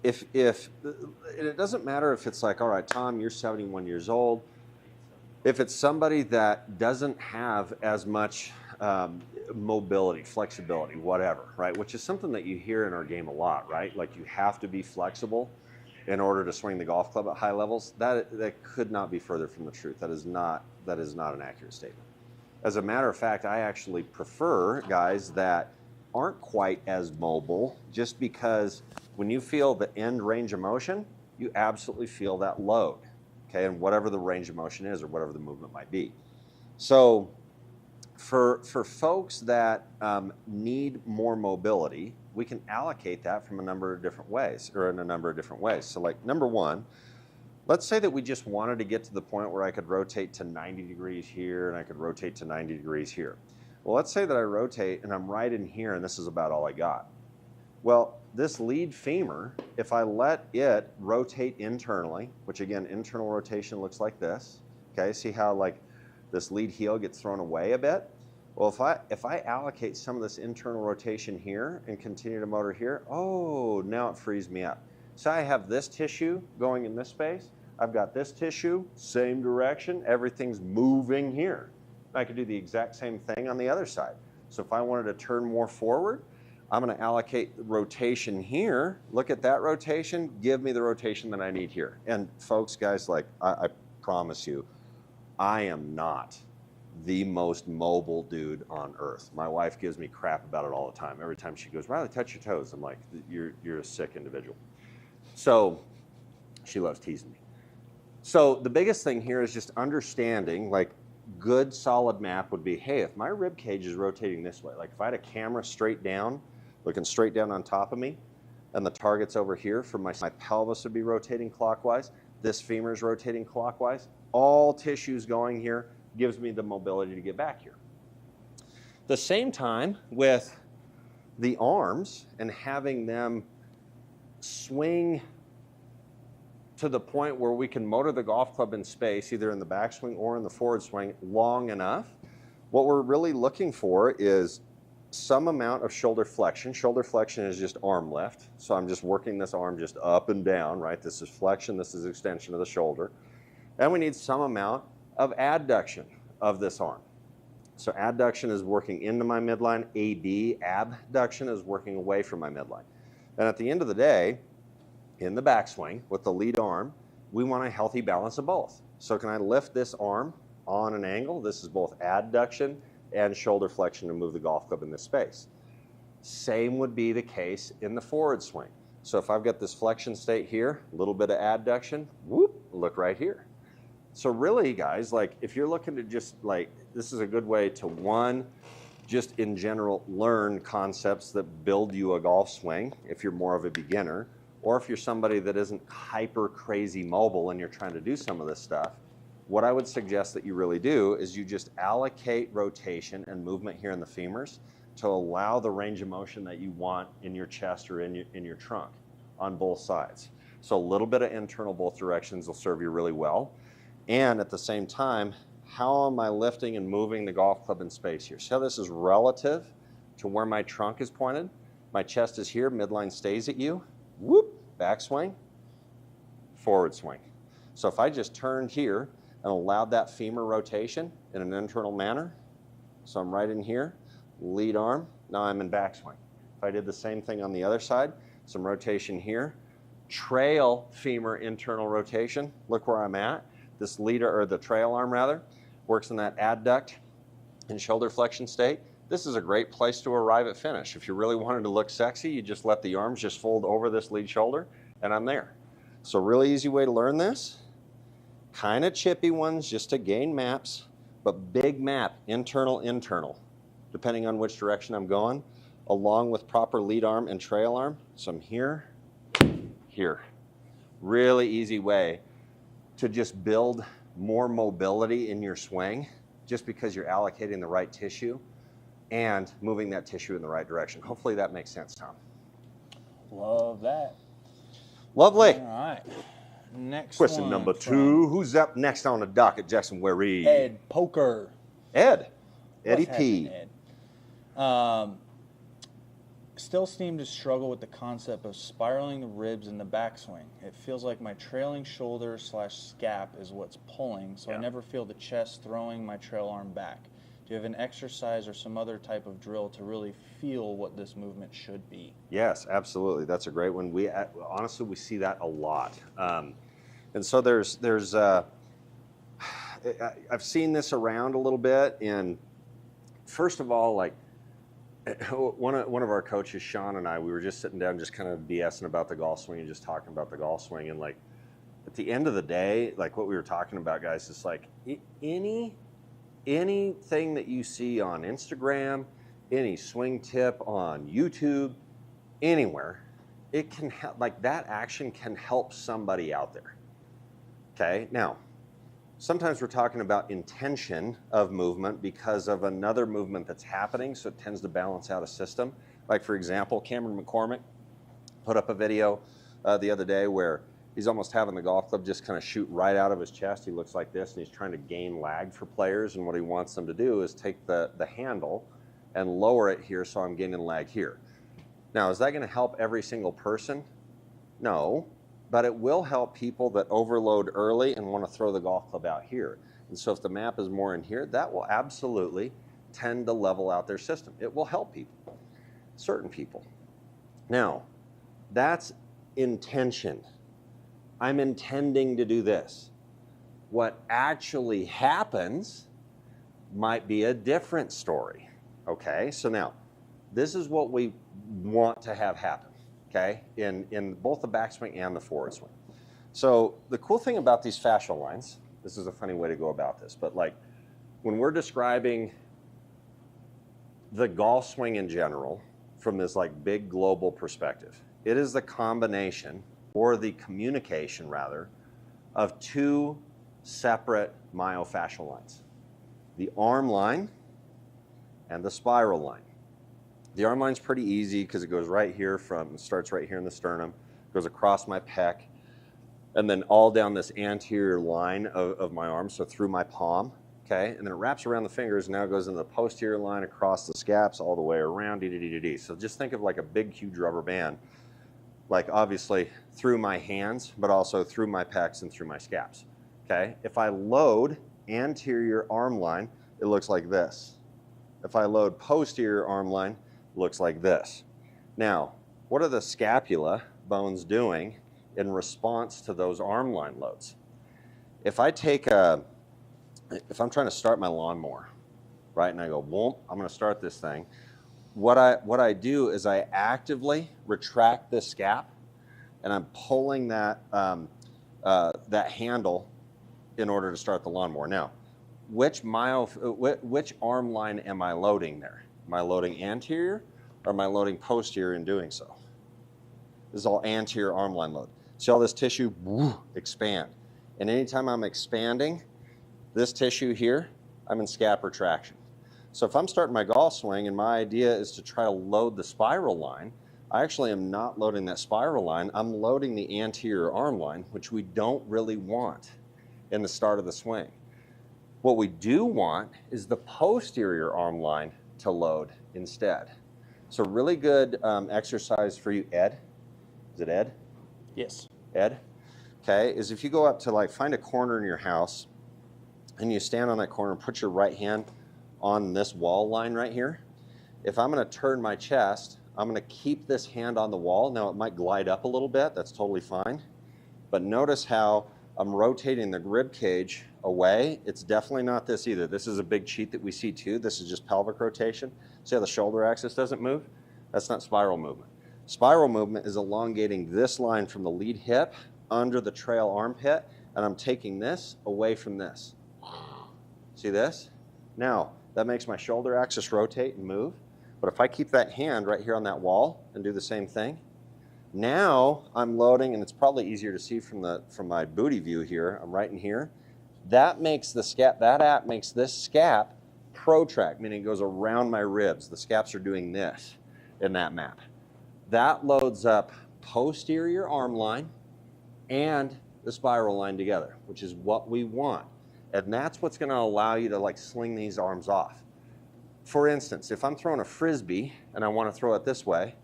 if it doesn't matter if it's like, all right, Tom, you're 71 years old. If it's somebody that doesn't have as much mobility, flexibility, whatever, right? Which is something that you hear in our game a lot, right? Like you have to be flexible in order to swing the golf club at high levels. That could not be further from the truth. That is not an accurate statement. As a matter of fact, I actually prefer guys that aren't quite as mobile, just because when you feel the end range of motion, you absolutely feel that load, okay, and whatever the range of motion is or whatever the movement might be. So for folks that need more mobility, we can allocate that from a number of different ways, or in a number of different ways. So like number one, let's say that we just wanted to get to the point where I could rotate to 90 degrees here and I could rotate to 90 degrees here. Well, let's say that I rotate and I'm right in here and this is about all I got. Well, this lead femur, if I let it rotate internally, which again, internal rotation looks like this, okay? See how like this lead heel gets thrown away a bit? Well, if I allocate some of this internal rotation here and continue to motor here, oh, now it frees me up. So I have this tissue going in this space. I've got this tissue, same direction, everything's moving here. I could do the exact same thing on the other side. So if I wanted to turn more forward, I'm going to allocate rotation here. Look at that rotation, give me the rotation that I need here. And folks, guys, like I promise you, I am not the most mobile dude on earth. My wife gives me crap about it all the time. Every time she goes, Riley, touch your toes. I'm like, you're a sick individual. So she loves teasing me. So the biggest thing here is just understanding, like good solid map would be, hey, if my rib cage is rotating this way, like if I had a camera straight down, looking straight down on top of me, and the target's over here, for my pelvis would be rotating clockwise, this femur is rotating clockwise, all tissues going here gives me the mobility to get back here. The same time with the arms and having them swing to the point where we can motor the golf club in space, either in the backswing or in the forward swing, long enough. What we're really looking for is some amount of shoulder flexion. Shoulder flexion is just arm lift. So I'm just working this arm just up and down, right? This is flexion, this is extension of the shoulder. And we need some amount of adduction of this arm. So adduction is working into my midline, abduction is working away from my midline. And at the end of the day, in the backswing with the lead arm, we want a healthy balance of both. So can I lift this arm on an angle? This is both adduction and shoulder flexion to move the golf club in this space. Same would be the case in the forward swing. So if I've got this flexion state here, a little bit of adduction, whoop, look right here. So really, guys, like if you're looking to just like, this is a good way to, one, just in general learn concepts that build you a golf swing if you're more of a beginner, or if you're somebody that isn't hyper crazy mobile and you're trying to do some of this stuff. What I would suggest that you really do is you just allocate rotation and movement here in the femurs to allow the range of motion that you want in your chest or in your trunk on both sides. So a little bit of internal both directions will serve you really well. And at the same time, how am I lifting and moving the golf club in space here? See how this is relative to where my trunk is pointed? My chest is here, midline stays at you. Whoop, backswing, forward swing. So if I just turned here and allowed that femur rotation in an internal manner, so I'm right in here, lead arm, now I'm in backswing. If I did the same thing on the other side, some rotation here, trail femur internal rotation, look where I'm at. This leader, or the trail arm rather, works in that adduct and shoulder flexion state. This is a great place to arrive at finish. If you really wanted to look sexy, you just let the arms just fold over this lead shoulder, and I'm there. So really easy way to learn this. Kind of chippy ones just to gain maps, but big map, internal, depending on which direction I'm going, along with proper lead arm and trail arm. So I'm here. Really easy way to just build more mobility in your swing, just because you're allocating the right tissue and moving that tissue in the right direction. Hopefully that makes sense, Tom. Love that. Lovely. All right. Next question number 2. Who's up next on the docket, Jackson Wary? Ed Poker. Eddie What's P. happening, Ed? still seem to struggle with the concept of spiraling the ribs in the backswing. It feels like my trailing shoulder / scap is what's pulling, so I never feel the chest throwing my trail arm back. Do you have an exercise or some other type of drill to really feel what this movement should be? Yes, absolutely. That's a great one. We honestly, we see that a lot. And so I've seen this around a little bit. And first of all, like one of our coaches, Sean, and I, we were just sitting down, just kind of BSing about the golf swing and just talking about the golf swing. And like at the end of the day, like what we were talking about, guys, is like anything that you see on Instagram, any swing tip on YouTube, anywhere, it can help, like that action can help somebody out there. Okay, now, sometimes we're talking about intention of movement because of another movement that's happening, so it tends to balance out a system. Like for example, Cameron McCormick put up a video the other day where he's almost having the golf club just kind of shoot right out of his chest. He looks like this, and he's trying to gain lag for players, and what he wants them to do is take the handle and lower it here so I'm gaining lag here. Now, is that going to help every single person? No, but it will help people that overload early and want to throw the golf club out here. And so if the map is more in here, that will absolutely tend to level out their system. It will help people, certain people. Now, that's intention. I'm intending to do this. What actually happens might be a different story. Okay, so now, this is what we want to have happen, okay, in both the backswing and the forward swing. So the cool thing about these fascial lines, this is a funny way to go about this, but like when we're describing the golf swing in general from this like big global perspective, it is the combination, or the communication rather, of two separate myofascial lines, the arm line and the spiral line. The arm line's pretty easy because it goes right here starts right here in the sternum, goes across my pec, and then all down this anterior line of my arm, so through my palm, okay? And then it wraps around the fingers, and now it goes into the posterior line across the scaps all the way around, So just think of like a big, huge rubber band, like obviously through my hands, but also through my pecs and through my scaps, okay? If I load anterior arm line, it looks like this. If I load posterior arm line, looks like this. Now, what are the scapula bones doing in response to those arm line loads? If I'm trying to start my lawnmower, right, and I go, boom, I'm gonna start this thing, what I do is I actively retract this scap, and I'm pulling that, that handle in order to start the lawnmower. Now, which arm line am I loading there? Am I loading anterior or am I loading posterior in doing so? This is all anterior arm line load. See all this tissue expand. And anytime I'm expanding this tissue here, I'm in scap retraction. So if I'm starting my golf swing and my idea is to try to load the spiral line, I actually am not loading that spiral line. I'm loading the anterior arm line, which we don't really want in the start of the swing. What we do want is the posterior arm line to load instead. So really good exercise for you, Ed. Is it Ed? Yes. Ed? Okay, is if you go up to like find a corner in your house and you stand on that corner and put your right hand on this wall line right here. If I'm gonna turn my chest, I'm gonna keep this hand on the wall. Now it might glide up a little bit, that's totally fine. But notice how I'm rotating the rib cage away. It's definitely not this either. This is a big cheat that we see too. This is just pelvic rotation. See how the shoulder axis doesn't move? That's not spiral movement. Spiral movement is elongating this line from the lead hip under the trail armpit, and I'm taking this away from this. See this? Now, that makes my shoulder axis rotate and move. But if I keep that hand right here on that wall and do the same thing, now I'm loading, and it's probably easier to see from my booty view here. I'm right in here. That makes the scap, that makes this scap protract, meaning it goes around my ribs. The scaps are doing this in that map. That loads up posterior arm line and the spiral line together, which is what we want. And that's what's gonna allow you to like sling these arms off. For instance, if I'm throwing a Frisbee and I wanna throw it this way,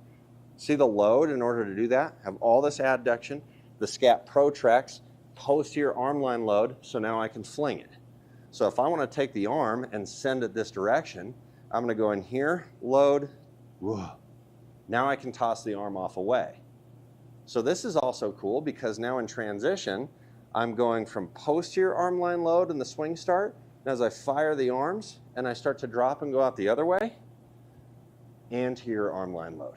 See the load in order to do that? Have all this adduction, the scap protracts, posterior arm line load, so now I can fling it. So if I want to take the arm and send it this direction, I'm going to go in here, load, whoa. Now I can toss the arm off away. So this is also cool because now in transition, I'm going from posterior arm line load in the swing start, and as I fire the arms and I start to drop and go out the other way, anterior arm line load,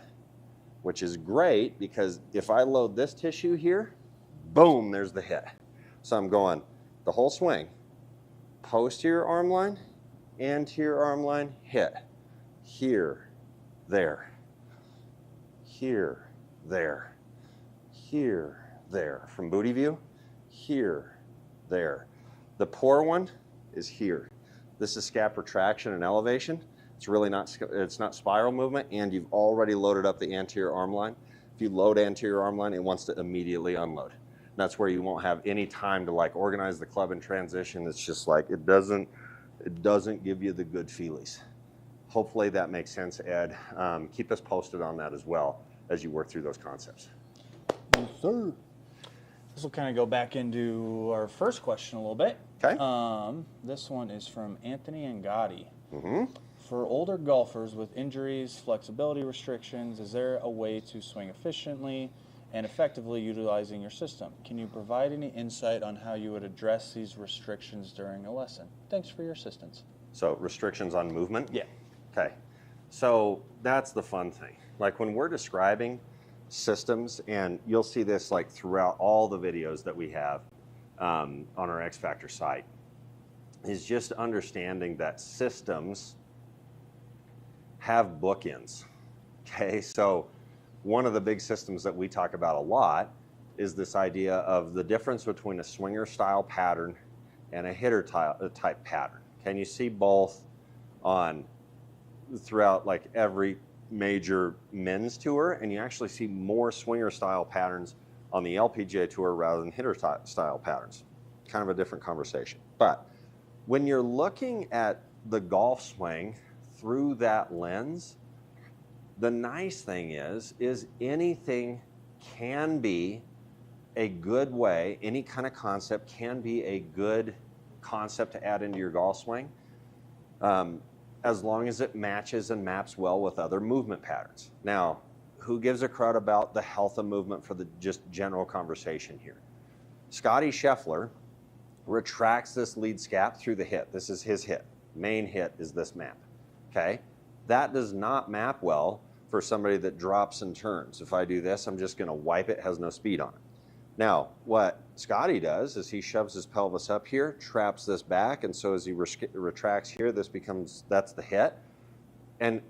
which is great because if I load this tissue here, boom, there's the hit. So I'm going the whole swing, posterior arm line, anterior arm line, hit. Here, there, here, there, here, there. From booty view, here, there. The poor one is here. This is scap retraction and elevation. It's really not, it's not spiral movement, and you've already loaded up the anterior arm line. If you load anterior arm line, it wants to immediately unload. And that's where you won't have any time to like organize the club in transition. It's just like, it doesn't give you the good feelies. Hopefully that makes sense, Ed. Keep us posted on that as well as you work through those concepts. Yes, sir. This will kind of go back into our first question a little bit. Okay. This one is from Anthony and Gotti. Mm-hmm. For older golfers with injuries, flexibility restrictions, is there a way to swing efficiently and effectively utilizing your system? Can you provide any insight on how you would address these restrictions during a lesson? Thanks for your assistance. So restrictions on movement? Yeah. Okay. So that's the fun thing. Like when we're describing systems, and you'll see this like throughout all the videos that we have on our X Factor site, is just understanding that systems have bookends. Okay, so one of the big systems that we talk about a lot is this idea of the difference between a swinger style pattern and a hitter type pattern. Can you see both on throughout like every major men's tour, and you actually see more swinger style patterns on the LPGA tour rather than hitter style patterns. Kind of a different conversation. But when you're looking at the golf swing through that lens, the nice thing is anything can be a good way, any kind of concept can be a good concept to add into your golf swing, as long as it matches and maps well with other movement patterns. Now, who gives a crud about the health of movement for the just general conversation here? Scotty Scheffler retracts this lead scap through the hit. This is his hit. Main hit is this map. Okay? That does not map well for somebody that drops and turns. If I do this, I'm just going to wipe it, has no speed on it. Now, what Scotty does is he shoves his pelvis up here, traps this back, and so as he retracts here, that's the hit, and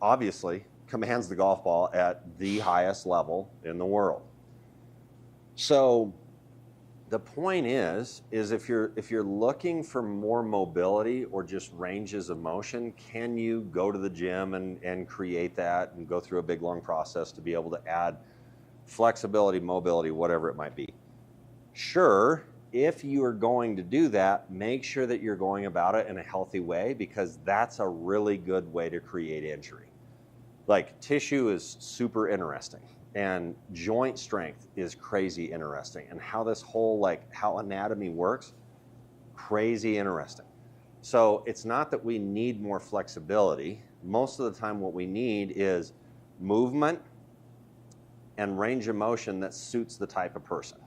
obviously commands the golf ball at the highest level in the world. So the point is if you're looking for more mobility or just ranges of motion, can you go to the gym and create that and go through a big long process to be able to add flexibility, mobility, whatever it might be? Sure, if you are going to do that, make sure that you're going about it in a healthy way, because that's a really good way to create injury. Like, tissue is super interesting, and joint strength is crazy interesting, and how this whole, like, how anatomy works, crazy interesting. So it's not that we need more flexibility. Most of the time what we need is movement and range of motion that suits the type of person.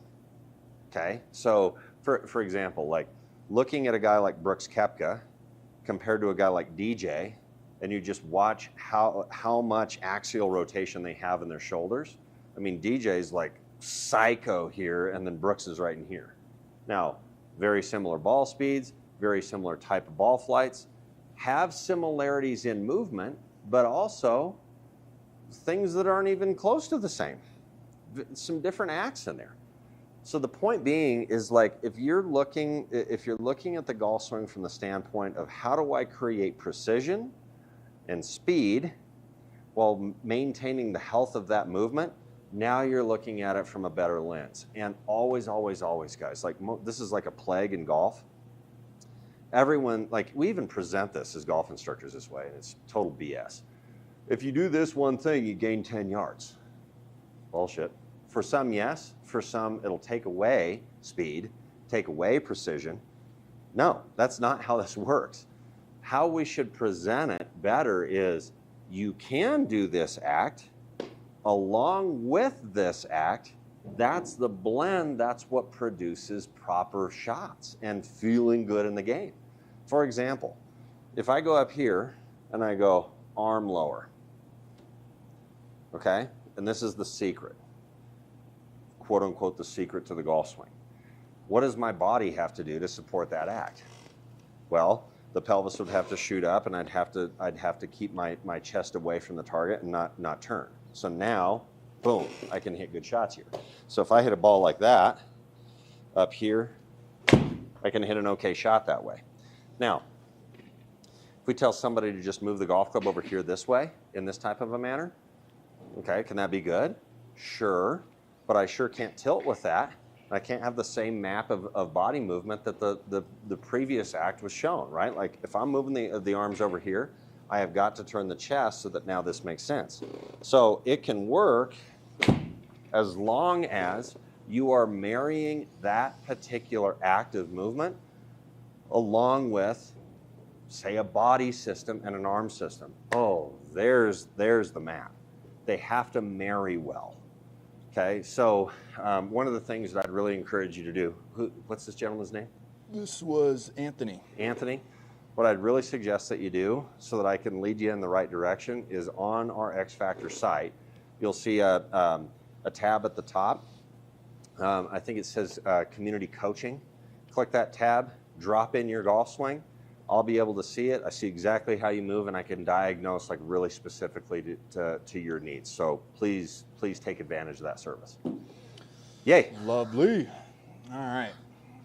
Okay, so for example, like looking at a guy like Brooks Koepka compared to a guy like DJ, and you just watch how much axial rotation they have in their shoulders. I mean, DJ's like psycho here, and then Brooks is right in here. Now, very similar ball speeds, very similar type of ball flights, have similarities in movement, but also things that aren't even close to the same. Some different acts in there. So the point being is, like, if you're looking at the golf swing from the standpoint of how do I create precision and speed while maintaining the health of that movement, now you're looking at it from a better lens. And always, always, always, guys, like this is like a plague in golf. Everyone, like, we even present this as golf instructors this way, and it's total BS. If you do this one thing, you gain 10 yards. Bullshit. For some, yes. For some, it'll take away speed, take away precision. No, that's not how this works. How we should present it better is you can do this act along with this act. That's the blend. That's what produces proper shots and feeling good in the game. For example, if I go up here and I go arm lower, okay, and this is the secret, quote unquote, the secret to the golf swing. What does my body have to do to support that act? Well, the pelvis would have to shoot up, and I'd have to keep my chest away from the target and not turn. So now, boom, I can hit good shots here. So if I hit a ball like that up here, I can hit an okay shot that way. Now, if we tell somebody to just move the golf club over here this way in this type of a manner, okay, can that be good? Sure, but I sure can't tilt with that. I can't have the same map of body movement that the previous act was shown, right? Like if I'm moving the arms over here, I have got to turn the chest so that now this makes sense. So it can work as long as you are marrying that particular act of movement along with, say, a body system and an arm system. Oh, there's the map. They have to marry well. Okay, so one of the things that I'd really encourage you to do, what's this gentleman's name? This was Anthony. Anthony. What I'd really suggest that you do so that I can lead you in the right direction is on our X Factor site, you'll see a tab at the top. I think it says community coaching. Click that tab, drop in your golf swing. I'll be able to see it. I see exactly how you move, and I can diagnose like really specifically to your needs. So please take advantage of that service. Yay. Lovely. All right.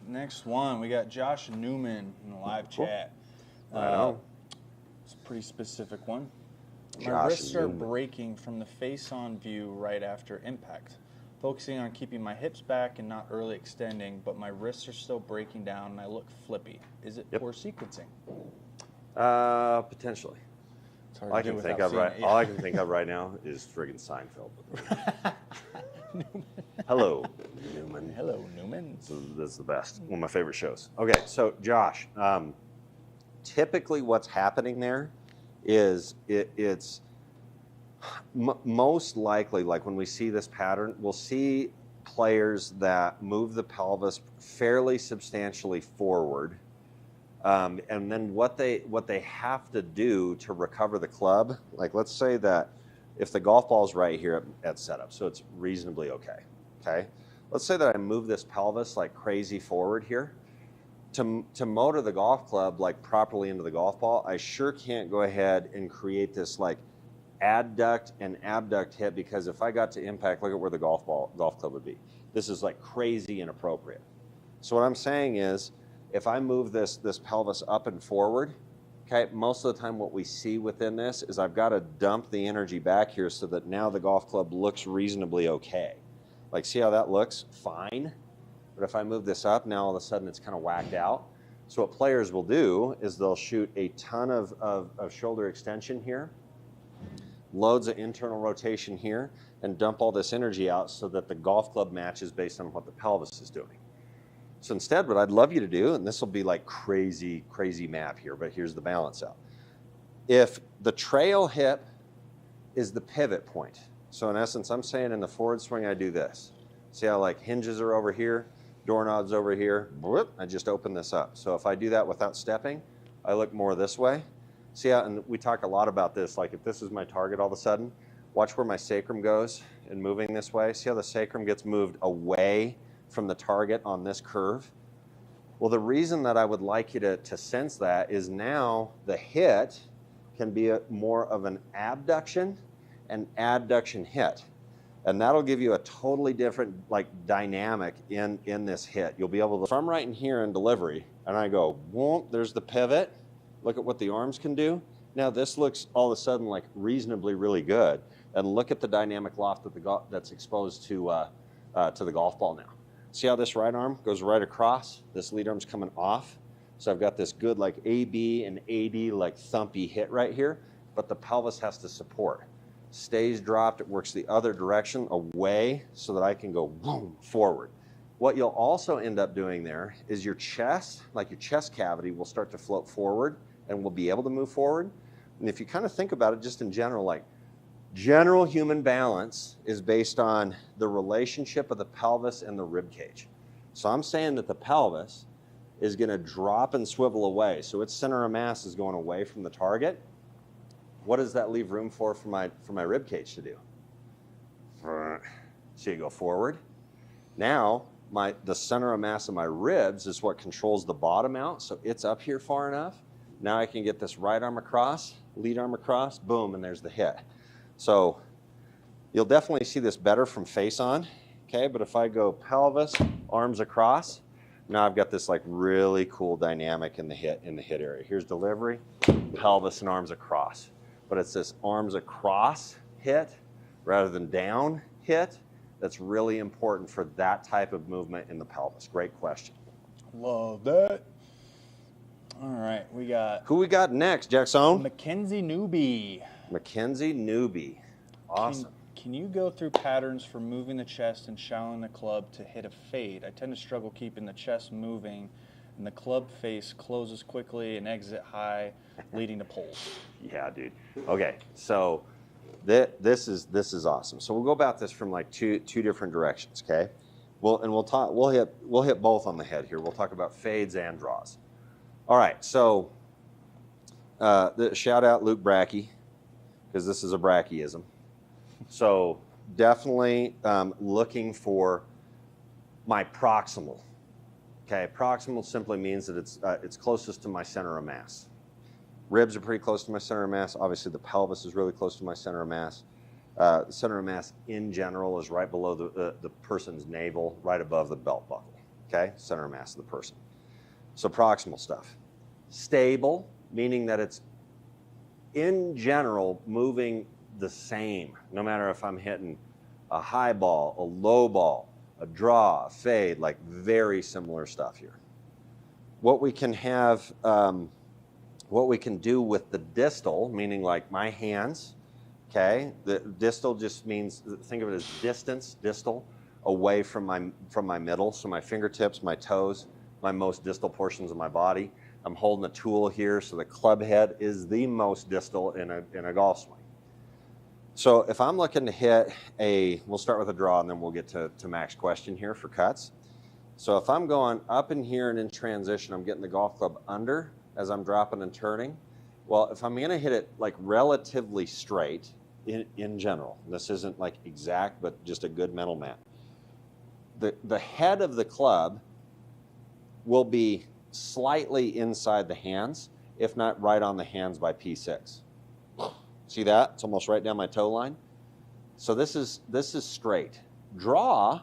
Next one, we got Josh Newman in the live chat. I know. It's a pretty specific one. My Josh wrists are Newman. breaking from the face-on view right after impact. Focusing on keeping my hips back and not early extending, but my wrists are still breaking down and I look flippy. Is it poor sequencing? Potentially. It's hard All I to do can think without of seeing right. it, yeah. All I can think of right now is friggin' Seinfeld. Hello, Newman. Hello, Newman. That's the best. One of my favorite shows. Okay, so Josh, typically what's happening there is it's most likely, like when we see this pattern, we'll see players that move the pelvis fairly substantially forward. And then what they have to do to recover the club, like let's say that if the golf ball's right here at setup, so it's reasonably okay? Let's say that I move this pelvis like crazy forward here. To motor the golf club like properly into the golf ball, I sure can't go ahead and create this like adduct and abduct hit, because if I got to impact, look at where the golf club would be. This is like crazy inappropriate. So what I'm saying is, if I move this pelvis up and forward, okay, most of the time what we see within this is I've got to dump the energy back here so that now the golf club looks reasonably okay. Like, see how that looks? Fine. But if I move this up, now all of a sudden it's kind of whacked out. So what players will do is they'll shoot a ton of shoulder extension here, loads of internal rotation here, and dump all this energy out so that the golf club matches based on what the pelvis is doing. So instead, what I'd love you to do, and this will be like crazy map here, but here's the balance out. If the trail hip is the pivot point, so in essence, I'm saying in the forward swing, I do this. See how like hinges are over here, doorknobs over here, I just open this up. So if I do that without stepping, I look more this way. See how, and we talk a lot about this, like if this is my target all of a sudden, watch where my sacrum goes in moving this way. See how the sacrum gets moved away from the target on this curve? Well, the reason that I would like you to sense that is now the hit can be more of an abduction and adduction hit. And that'll give you a totally different like dynamic in this hit. You'll be able to, if I'm right in here in delivery and I go, whoop, there's the pivot. Look at what the arms can do. Now this looks all of a sudden like reasonably really good. And look at the dynamic loft that's exposed to the golf ball now. See how this right arm goes right across? This lead arm's coming off. So I've got this good like AB and AD like thumpy hit right here, but the pelvis has to support. stays dropped, it works the other direction, away, so that I can go boom, forward. What you'll also end up doing there is your chest, like your chest cavity, will start to float forward and will be able to move forward. And if you kind of think about it just in general, like general human balance is based on the relationship of the pelvis and the rib cage. So I'm saying that the pelvis is going to drop and swivel away. So its center of mass is going away from the target. What does that leave room for my rib cage to do? So you go forward. Now, the center of mass of my ribs is what controls the bottom out, so it's up here far enough. Now I can get this right arm across, lead arm across, boom, and there's the hit. So you'll definitely see this better from face on, okay? But if I go pelvis, arms across, now I've got this like really cool dynamic in the hit area. Here's delivery, pelvis and arms across. But it's this arms across hit rather than down hit that's really important for that type of movement in the pelvis. Great question. Love that. All right, we got... Who we got next, Jackson? Mackenzie Newby. Mackenzie Newby. Awesome. Can you go through patterns for moving the chest and shallowing the club to hit a fade? I tend to struggle keeping the chest moving, and the club face closes quickly and exit high, leading to pulls. Yeah, dude. Okay, so this is awesome. So we'll go about this from like two different directions, okay? We'll hit both on the head here. We'll talk about fades and draws. All right, so shout out Luke Brackey, because this is a Brackeyism. So definitely looking for my proximal. Okay, proximal simply means that it's closest to my center of mass. Ribs are pretty close to my center of mass. Obviously, the pelvis is really close to my center of mass. The center of mass in general is right below the person's navel, right above the belt buckle. Okay, center of mass of the person. So proximal stuff. Stable, meaning that it's in general moving the same, no matter if I'm hitting a high ball, a low ball, a draw, a fade, like very similar stuff here. What we can have, what we can do with the distal, meaning like my hands, okay? The distal just means, think of it as distance, distal, away from my middle, so my fingertips, my toes, my most distal portions of my body. I'm holding a tool here, so the club head is the most distal in a golf swing. So if I'm looking to hit we'll start with a draw and then we'll get to Mac's question here for cuts. So if I'm going up in here and in transition, I'm getting the golf club under as I'm dropping and turning. Well, if I'm gonna hit it like relatively straight in general, this isn't like exact, but just a good mental map. The head of the club will be slightly inside the hands, if not right on the hands by P6. See that? It's almost right down my toe line. So this is straight. Draw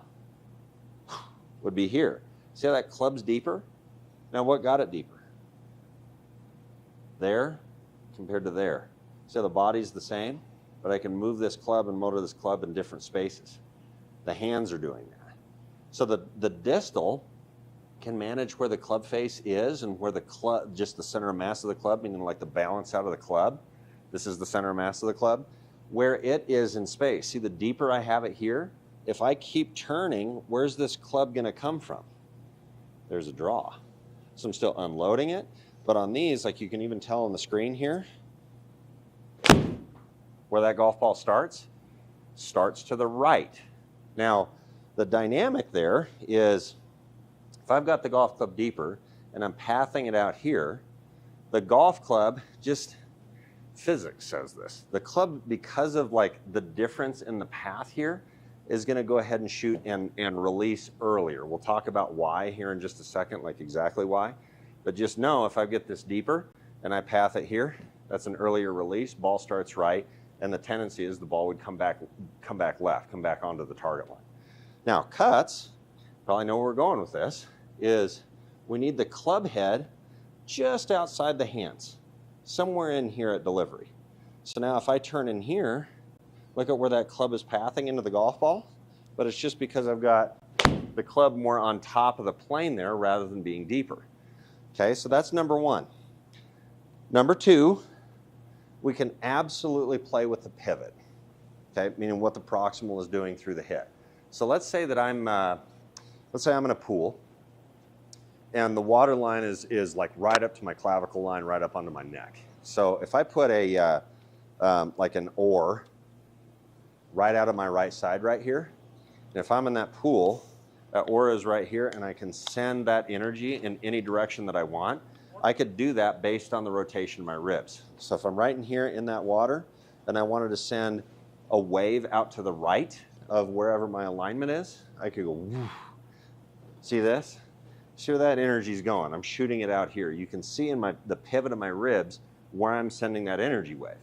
would be here. See how that club's deeper? Now what got it deeper? There compared to there. See how the body's the same? But I can move this club and motor this club in different spaces. The hands are doing that. So the distal can manage where the club face is and where the club, just the center of mass of the club, meaning like the balance out of the club. This is the center of mass of the club, where it is in space. See, the deeper I have it here, if I keep turning, where's this club gonna come from? There's a draw. So I'm still unloading it, but on these, like you can even tell on the screen here, where that golf ball starts to the right. Now, the dynamic there is, if I've got the golf club deeper and I'm pathing it out here, the golf club, just physics says this. The club, because of like the difference in the path here, is gonna go ahead and shoot and release earlier. We'll talk about why here in just a second, like exactly why. But just know if I get this deeper and I path it here, that's an earlier release, ball starts right, and the tendency is the ball would come back left, come back onto the target line. Now cuts, probably know where we're going with this, is we need the club head just outside the hands, somewhere in here at delivery. So now if I turn in here, look at where that club is pathing into the golf ball, but it's just because I've got the club more on top of the plane there rather than being deeper. Okay, so that's number one. Number two, we can absolutely play with the pivot. okay? Meaning what the proximal is doing through the hit. So let's say that I'm in a pool, and the water line is like right up to my clavicle line, right up onto my neck. So if I put a like an oar right out of my right side right here, and if I'm in that pool, that oar is right here, and I can send that energy in any direction that I want. I could do that based on the rotation of my ribs. So if I'm right in here in that water, and I wanted to send a wave out to the right of wherever my alignment is, I could go, whoosh. See this? See where that energy is going. I'm shooting it out here. You can see in the pivot of my ribs where I'm sending that energy wave.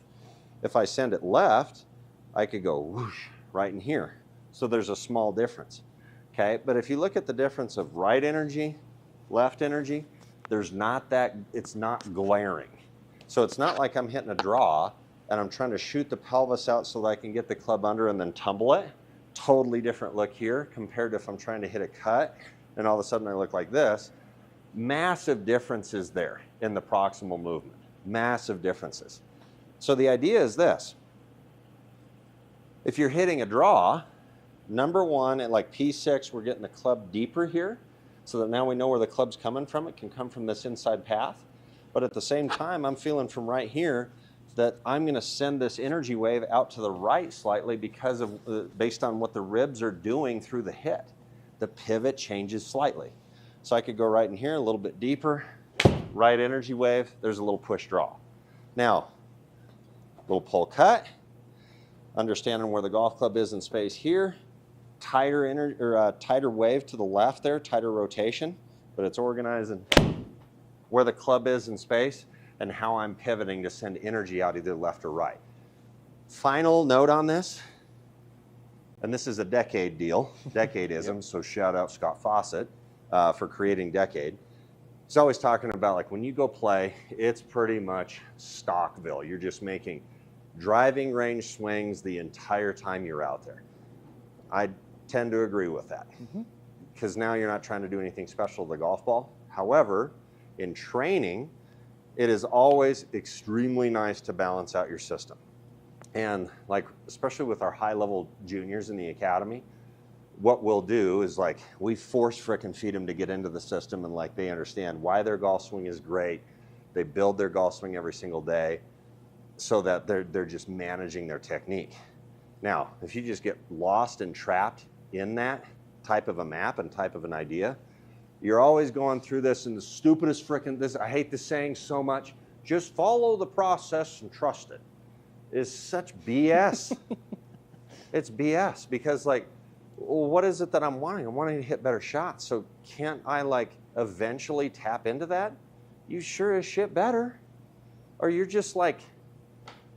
If I send it left, I could go whoosh right in here. So there's a small difference. Okay, but if you look at the difference of right energy, left energy, there's not that, it's not glaring. So it's not like I'm hitting a draw and I'm trying to shoot the pelvis out so that I can get the club under and then tumble it. Totally different look here compared to if I'm trying to hit a cut and all of a sudden I look like this. Massive differences there in the proximal movement. Massive differences. So the idea is this. If you're hitting a draw, number one, at like P6, we're getting the club deeper here so that now we know where the club's coming from. It can come from this inside path. But at the same time, I'm feeling from right here that I'm going to send this energy wave out to the right slightly because of based on what the ribs are doing through the hit. The pivot changes slightly. So I could go right in here a little bit deeper, right energy wave, there's a little push draw. Now, little pull cut, understanding where the golf club is in space here, tighter wave to the left there, tighter rotation, but it's organizing where the club is in space and how I'm pivoting to send energy out either left or right. Final note on this, and this is a decade deal, decadeism, yep. So shout out Scott Fawcett for creating Decade. He's always talking about like when you go play, it's pretty much Stockville. You're just making driving range swings the entire time you're out there. I tend to agree with that because now you're not trying to do anything special to the golf ball. However, in training, it is always extremely nice to balance out your system. And like, especially with our high level juniors in the academy, what we'll do is like, we force frickin' feed them to get into the system and like they understand why their golf swing is great. They build their golf swing every single day so that they're just managing their technique. Now, if you just get lost and trapped in that type of a map and type of an idea, you're always going through this and the stupidest frickin' this, I hate this saying so much, just follow the process and trust it, is such BS. It's BS because like, well, what is it that I'm wanting? I'm wanting to hit better shots. So can't I like eventually tap into that? You sure as shit better. Or you're just like,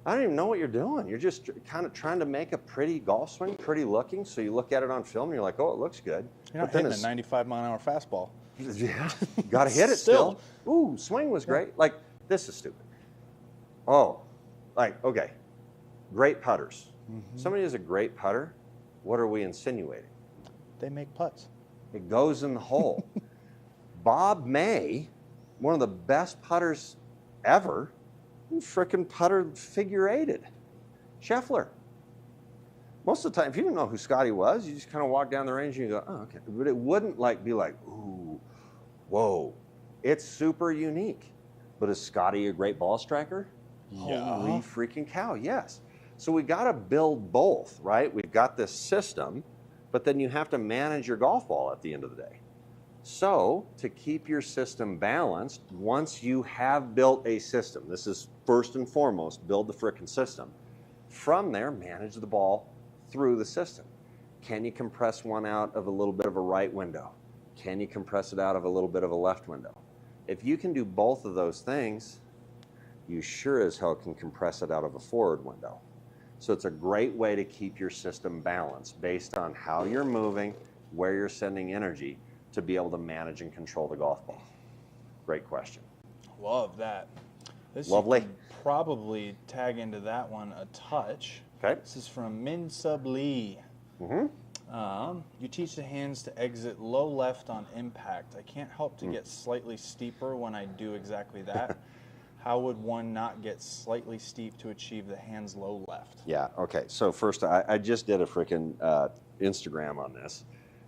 I don't even know what you're doing. You're just kind of trying to make a pretty golf swing, pretty looking. So you look at it on film and you're like, oh, it looks good. You're not hitting a 95-mile-an-hour fastball. Yeah, got to hit it still. Ooh, swing was great. Like, this is stupid. Oh, like, okay, great putters. Somebody is a great putter. What are we insinuating? They make putts. It goes in the hole. Bob May, one of the best putters ever, frickin' putter figure-eighted. Scheffler. Most of the time, if you didn't know who Scotty was, you just kind of walk down the range and you go, oh, okay. But it wouldn't like be like, ooh, whoa. It's super unique. But is Scotty a great ball striker? Yeah. Holy freaking cow, yes. So we got to build both, right? We've got this system, but then you have to manage your golf ball at the end of the day. So to keep your system balanced, once you have built a system, this is first and foremost, build the frickin' system. From there, manage the ball through the system. Can you compress one out of a little bit of a right window? Can you compress it out of a little bit of a left window? If you can do both of those things, you sure as hell can compress it out of a forward window. So it's a great way to keep your system balanced based on how you're moving, where you're sending energy to be able to manage and control the golf ball. Great question. Love that. This Lovely. You can probably tag into that one a touch. Okay. This is from Min Sub Lee. You teach the hands to exit low left on impact. I can't help to get slightly steeper when I do exactly that. How would one not get slightly steep to achieve the hands low left? Yeah, okay. So first, I just did a freaking Instagram on this,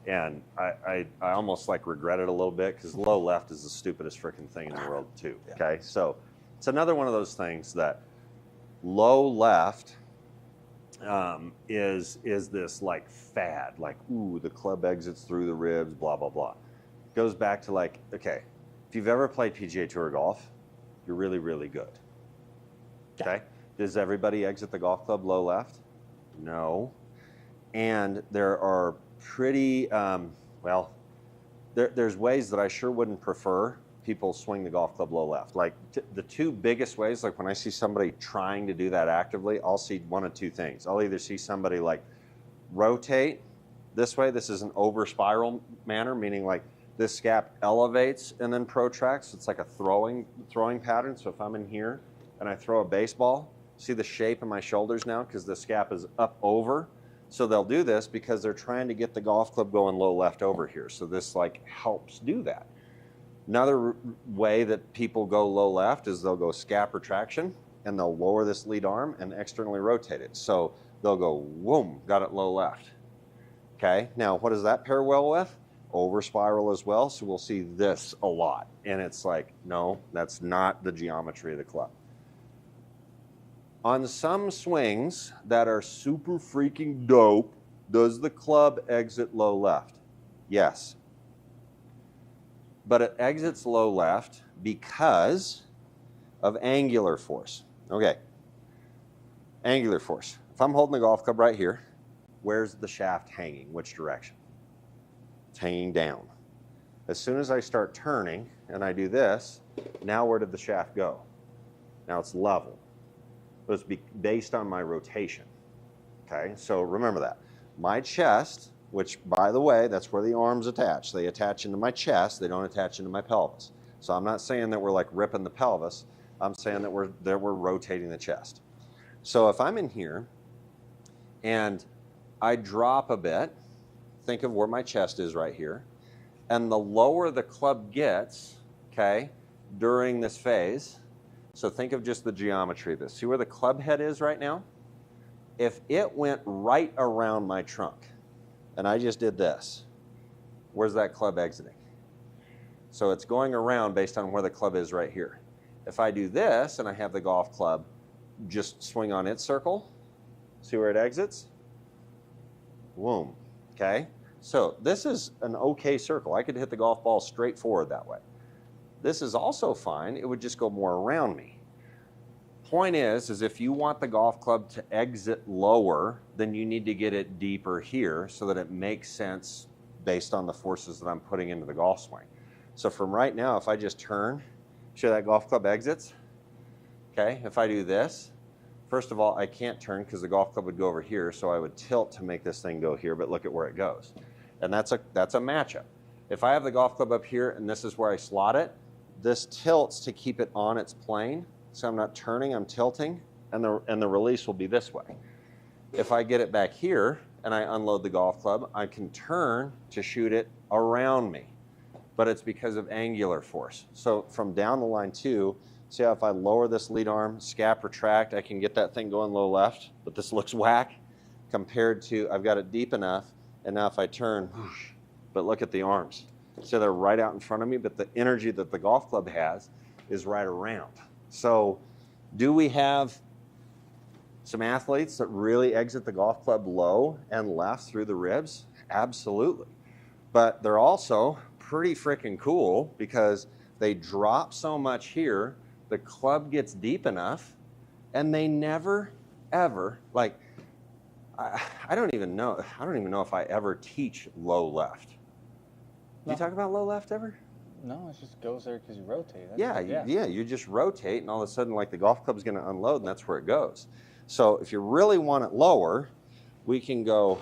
and I almost like regret it a little bit because low left is the stupidest freaking thing in the world too, Yeah. okay? So it's another one of those things that low left is this like fad, like, ooh, the club exits through the ribs, blah, blah, blah. Goes back to like, okay, if you've ever played PGA Tour golf, you're really, really good. Okay? Does everybody exit the golf club low left? No. And there are pretty, there's ways that I sure wouldn't prefer people swing the golf club low left. Like the two biggest ways, like when I see somebody trying to do that actively, I'll see one of two things. I'll either see somebody like rotate this way. This is an over spiral manner, meaning like this scap elevates and then protracts. It's like a throwing pattern. So if I'm in here and I throw a baseball, see the shape of my shoulders now because the scap is up over. So they'll do this because they're trying to get the golf club going low left over here. So this like helps do that. Another way that people go low left is they'll go scap retraction and they'll lower this lead arm and externally rotate it. So they'll go, whoom, got it low left. Okay, now what does that pair well with? Over spiral as well, so we'll see this a lot. And it's like, no, that's not the geometry of the club. On some swings that are super freaking dope, does the club exit low left? Yes. But it exits low left because of angular force. Okay, angular force. If I'm holding the golf club right here, where's the shaft hanging? Which direction? It's hanging down. As soon as I start turning and I do this, now where did the shaft go? Now it's level. But it's based on my rotation. Okay, so remember that. My chest, which by the way, that's where the arms attach. They attach into my chest, they don't attach into my pelvis. So I'm not saying that we're like ripping the pelvis, I'm saying that we're rotating the chest. So if I'm in here and I drop a bit, think of where my chest is right here, and the lower the club gets, okay, during this phase, so think of just the geometry of this. See where the club head is right now? If it went right around my trunk, and I just did this, where's that club exiting? So it's going around based on where the club is right here. If I do this, and I have the golf club just swing on its circle, see where it exits? Boom. Okay, so this is an okay circle. I could hit the golf ball straight forward that way. This is also fine. It would just go more around me. Point is if you want the golf club to exit lower, then you need to get it deeper here so that it makes sense based on the forces that I'm putting into the golf swing. So from right now, if I just turn, show that golf club exits. Okay, if I do this, first of all, I can't turn because the golf club would go over here, so I would tilt to make this thing go here, but look at where it goes. And that's a matchup. If I have the golf club up here and this is where I slot it, this tilts to keep it on its plane, so I'm not turning, I'm tilting, and the release will be this way. If I get it back here and I unload the golf club, I can turn to shoot it around me, but it's because of angular force. So from down the line too, see how if I lower this lead arm, scap retract, I can get that thing going low left, but this looks whack compared to I've got it deep enough, and now if I turn, whoosh, but look at the arms. So they're right out in front of me, but the energy that the golf club has is right around. So do we have some athletes that really exit the golf club low and left through the ribs? Absolutely. But they're also pretty freaking cool because they drop so much here, the club gets deep enough, and they never, ever, like, I don't even know if I ever teach low left. Do you talk about low left ever? No, it just goes there because you rotate. You just rotate, and all of a sudden, like the golf club's going to unload, and that's where it goes. So if you really want it lower, we can go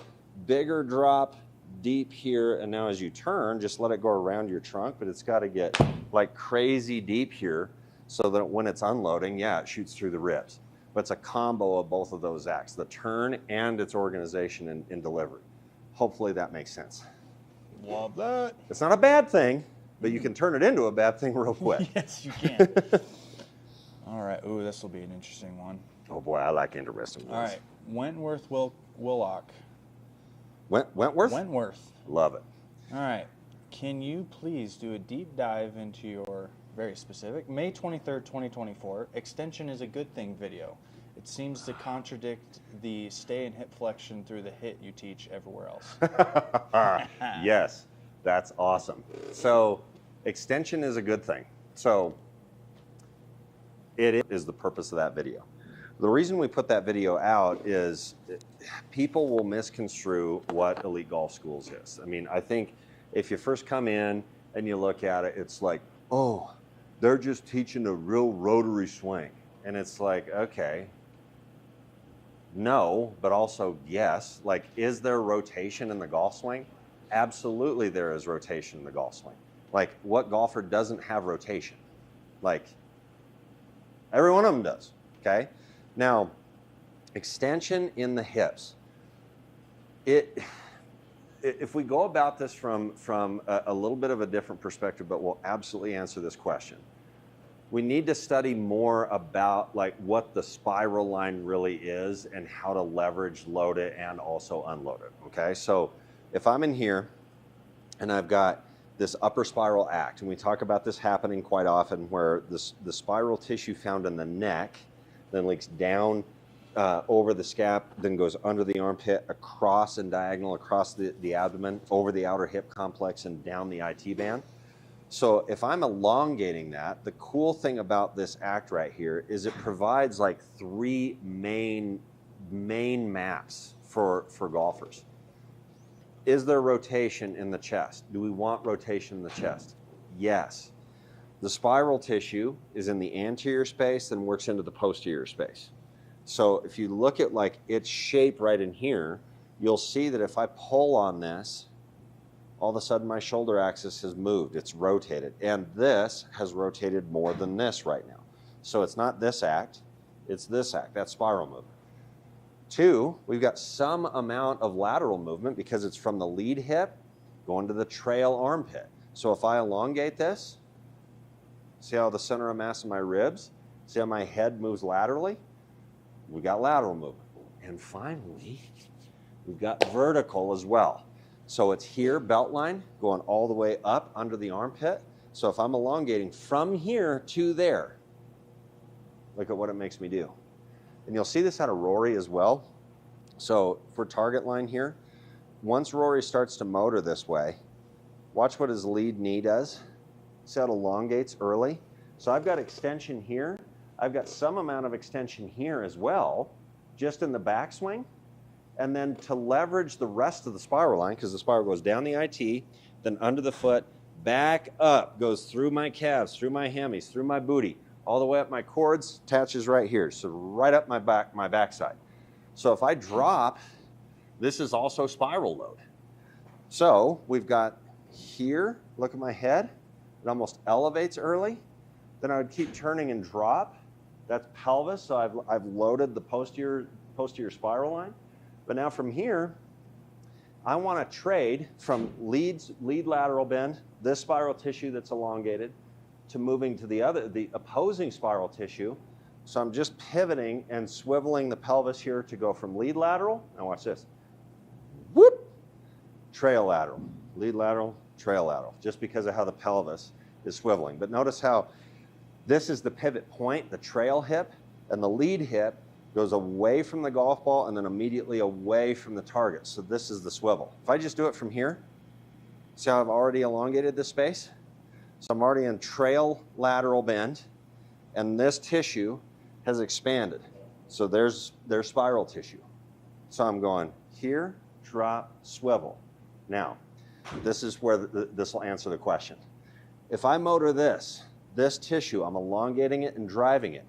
bigger drop, deep here, and now as you turn, just let it go around your trunk, but it's got to get like crazy deep here so that when it's unloading, yeah, it shoots through the ribs. But it's a combo of both of those acts, the turn and its organization in delivery. Hopefully that makes sense. Love that. It's not a bad thing, but you can turn it into a bad thing real quick. Yes, you can. All right. Ooh, this will be an interesting one. Oh boy, I like interesting ones. All right. Wentworth Willock. Wentworth? Wentworth. Love it. All right. Can you please do a deep dive into your very specific May 23rd, 2024 extension is a good thing video? It seems to contradict the stay and hip flexion through the hit you teach everywhere else. Yes, that's awesome. So extension is a good thing. So it is the purpose of that video. The reason we put that video out is people will misconstrue what Elite Golf Schools is. I mean, I think if you first come in and you look at it, it's like, oh, they're just teaching a real rotary swing. And it's like, okay, no, but also yes. Like, is there rotation in the golf swing? Absolutely there is rotation in the golf swing. Like, what golfer doesn't have rotation? Like, every one of them does, okay? Now, extension in the hips. If we go about this from a little bit of a different perspective, but we'll absolutely answer this question. We need to study more about like what the spiral line really is and how to leverage, load it, and also unload it, okay? So if I'm in here and I've got this upper spiral act, and we talk about this happening quite often where the spiral tissue found in the neck then leaks down over the scap, then goes under the armpit, across and diagonal across the abdomen, over the outer hip complex and down the IT band. So if I'm elongating that, the cool thing about this act right here is it provides like three main maps for golfers. Is there rotation in the chest? Do we want rotation in the chest? Yes. The spiral tissue is in the anterior space, then works into the posterior space. So if you look at like its shape right in here, you'll see that if I pull on this, all of a sudden my shoulder axis has moved, it's rotated. And this has rotated more than this right now. So it's not this act, it's this act, that spiral movement. Two, we've got some amount of lateral movement because it's from the lead hip going to the trail armpit. So if I elongate this, see how the center of mass of my ribs, see how my head moves laterally? We got lateral movement. And finally, we've got vertical as well. So it's here, belt line, going all the way up under the armpit. So if I'm elongating from here to there, look at what it makes me do. And you'll see this out of Rory as well. So for target line here, once Rory starts to motor this way, watch what his lead knee does. See how it elongates early? So I've got extension here. I've got some amount of extension here as well, just in the backswing. And then to leverage the rest of the spiral line, because the spiral goes down the IT, then under the foot, back up, goes through my calves, through my hammies, through my booty, all the way up my cords, attaches right here. So right up my backside. So if I drop, this is also spiral load. So we've got here, look at my head, it almost elevates early. Then I would keep turning and drop. That's pelvis, so I've loaded the posterior spiral line. But now from here, I want to trade from lead lateral bend, this spiral tissue that's elongated, to moving to the opposing spiral tissue. So I'm just pivoting and swiveling the pelvis here to go from lead lateral. Now watch this. Whoop! Trail lateral. Lead lateral, trail lateral. Just because of how the pelvis is swiveling. But notice how this is the pivot point, the trail hip, and the lead hip goes away from the golf ball and then immediately away from the target. So this is the swivel. If I just do it from here, see how I've already elongated this space? So I'm already in trail lateral bend, and this tissue has expanded. So there's spiral tissue. So I'm going here, drop, swivel. Now, this is where this will answer the question. If I motor this tissue, I'm elongating it and driving it.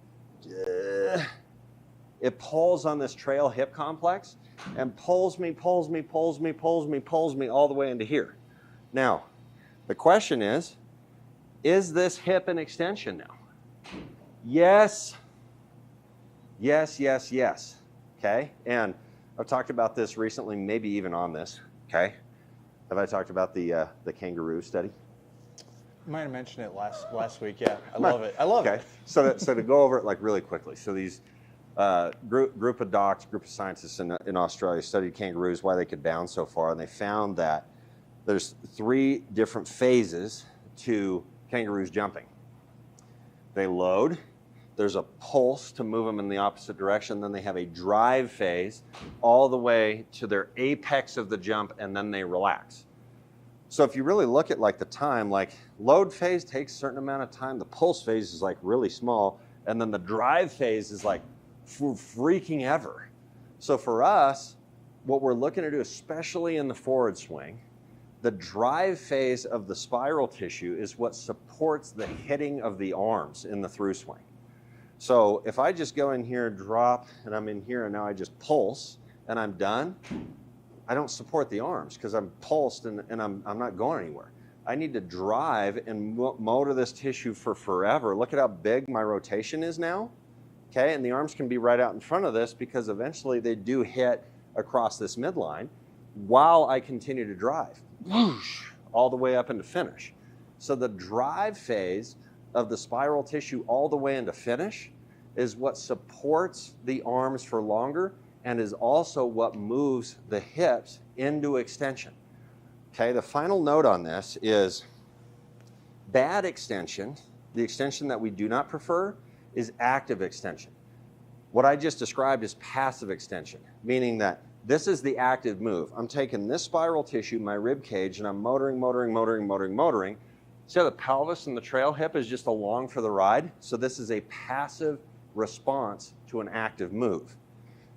It pulls on this trail hip complex and pulls me all the way into here. Now, the question is this hip an extension now? Yes. Yes, yes, yes. Okay? And I've talked about this recently, maybe even on this. Okay? Have I talked about the kangaroo study? You might have mentioned it last week. Yeah, I love it. I love Okay, it. so to go over it like really quickly. So these group of docs, group of scientists in Australia studied kangaroos, why they could bounce so far, and they found that there's 3 different phases to kangaroos jumping. They load, there's a pulse to move them in the opposite direction, then they have a drive phase all the way to their apex of the jump, and then they relax. So if you really look at like the time, like load phase takes a certain amount of time, the pulse phase is like really small, and then the drive phase is like freaking ever. So for us, what we're looking to do, especially in the forward swing, the drive phase of the spiral tissue is what supports the hitting of the arms in the through swing. So if I just go in here, drop, and I'm in here, and now I just pulse, and I'm done, I don't support the arms because I'm pulsed and I'm not going anywhere. I need to drive and motor this tissue for forever. Look at how big my rotation is now. Okay, and the arms can be right out in front of this because eventually they do hit across this midline while I continue to drive, whoosh, all the way up into finish. So the drive phase of the spiral tissue all the way into finish is what supports the arms for longer and is also what moves the hips into extension. Okay, the final note on this is bad extension, the extension that we do not prefer, is active extension. What I just described is passive extension, meaning that this is the active move. I'm taking this spiral tissue, my rib cage, and I'm motoring. See how the pelvis and the trail hip is just along for the ride? So this is a passive response to an active move.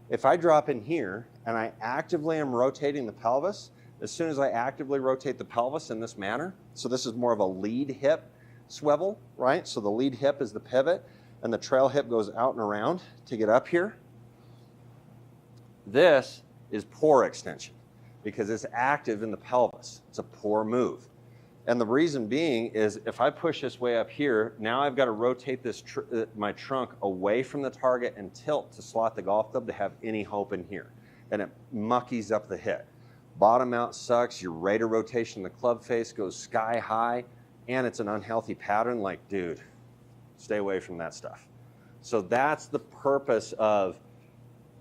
If I drop in here and I actively am rotating the pelvis, as soon as I actively rotate the pelvis in this manner, so this is more of a lead hip swivel, right? So the lead hip is the pivot and the trail hip goes out and around to get up here. This is poor extension because it's active in the pelvis. It's a poor move. And the reason being is if I push this way up here, now I've got to rotate this my trunk away from the target and tilt to slot the golf club to have any hope in here. And it muckies up the hit. Bottom out sucks, your rate of rotation, the club face goes sky high, and it's an unhealthy pattern. Like, dude, stay away from that stuff. So that's the purpose of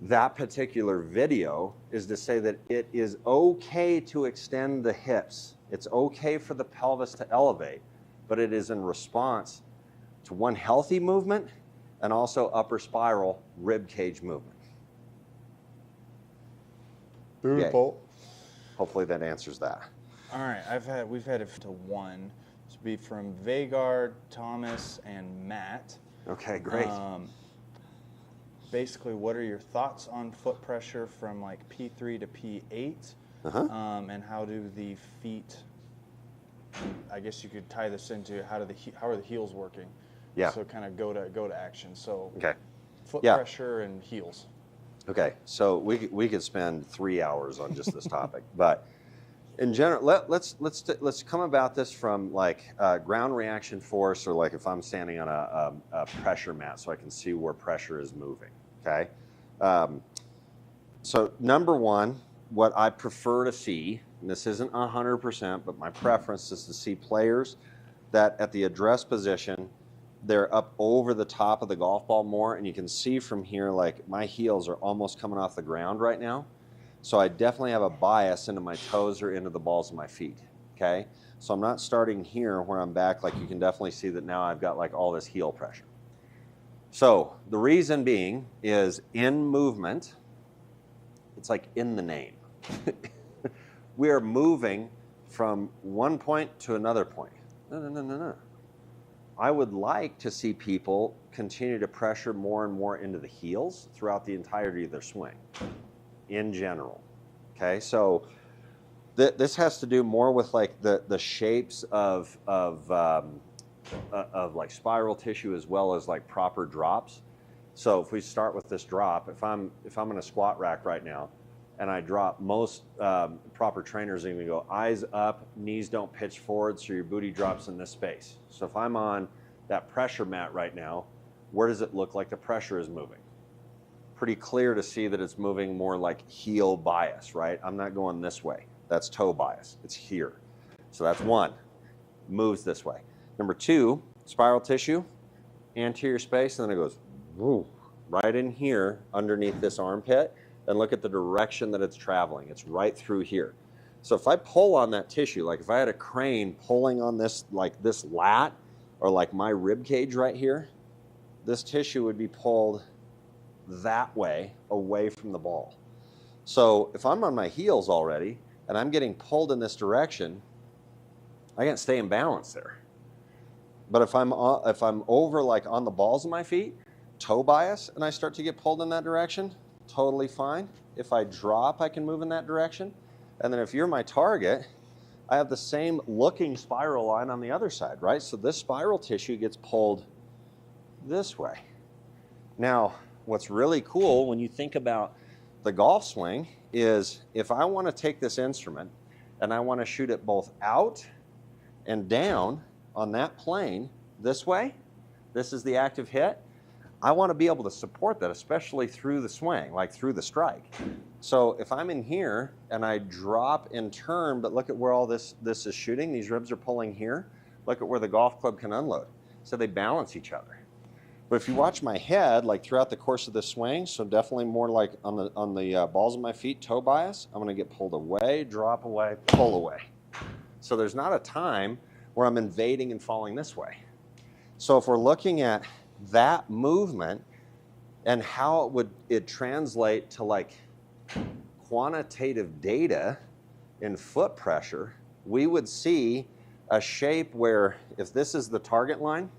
that particular video, is to say that it is okay to extend the hips. It's okay for the pelvis to elevate, but it is in response to one healthy movement and also upper spiral rib cage movement. Beautiful. Yay. Hopefully that answers that. All right, we've had it to 1. This will be from Vagard, Thomas, and Matt. Okay, great. Basically, what are your thoughts on foot pressure from like P3 to P8? And how do the feet, I guess you could tie this into how are the heels working? Yeah. So kind of go to action. So okay. Foot pressure and heels. Okay, so we could spend 3 hours on just this topic, but in general, let's come about this from like ground reaction force, or like if I'm standing on a pressure mat, so I can see where pressure is moving. Okay, so number one, what I prefer to see, and this isn't 100%, but my preference is to see players that at the address position, they're up over the top of the golf ball more, and you can see from here, like my heels are almost coming off the ground right now. So I definitely have a bias into my toes or into the balls of my feet, okay? So I'm not starting here where I'm back, like you can definitely see that now I've got like all this heel pressure. So the reason being is in movement, it's like in the name. We are moving from one point to another point. No. I would like to see people continue to pressure more and more into the heels throughout the entirety of their swing, in general. Okay, so this has to do more with like the shapes of like spiral tissue as well as like proper drops. So if we start with this drop, if I'm in a squat rack right now, and I drop, most proper trainers are going to go eyes up, knees don't pitch forward, so your booty drops in this space. So if I'm on that pressure mat right now, where does it look like the pressure is moving? Pretty clear to see that it's moving more like heel bias, right? I'm not going this way. That's toe bias. It's here. So that's one. Moves this way. Number 2, spiral tissue, anterior space, and then it goes woo, right in here underneath this armpit, and look at the direction that it's traveling. It's right through here. So if I pull on that tissue, like if I had a crane pulling on this, like this lat, or like my rib cage right here, this tissue would be pulled that way, away from the ball. So if I'm on my heels already, and I'm getting pulled in this direction, I can't stay in balance there. But if I'm over like on the balls of my feet, toe bias, and I start to get pulled in that direction, totally fine. If I drop, I can move in that direction. And then if you're my target, I have the same looking spiral line on the other side, right? So this spiral tissue gets pulled this way. Now, what's really cool when you think about the golf swing is if I want to take this instrument and I want to shoot it both out and down on that plane this way, this is the active hit, I want to be able to support that, especially through the swing, like through the strike. So if I'm in here and I drop and turn, but look at where all this is shooting, these ribs are pulling here, look at where the golf club can unload. So they balance each other. But if you watch my head, like throughout the course of the swing, so definitely more like on the balls of my feet, toe bias, I'm going to get pulled away, drop away, pull away. So there's not a time where I'm invading and falling this way. So if we're looking at that movement and how it translate to like quantitative data in foot pressure, we would see a shape where if this is the target line,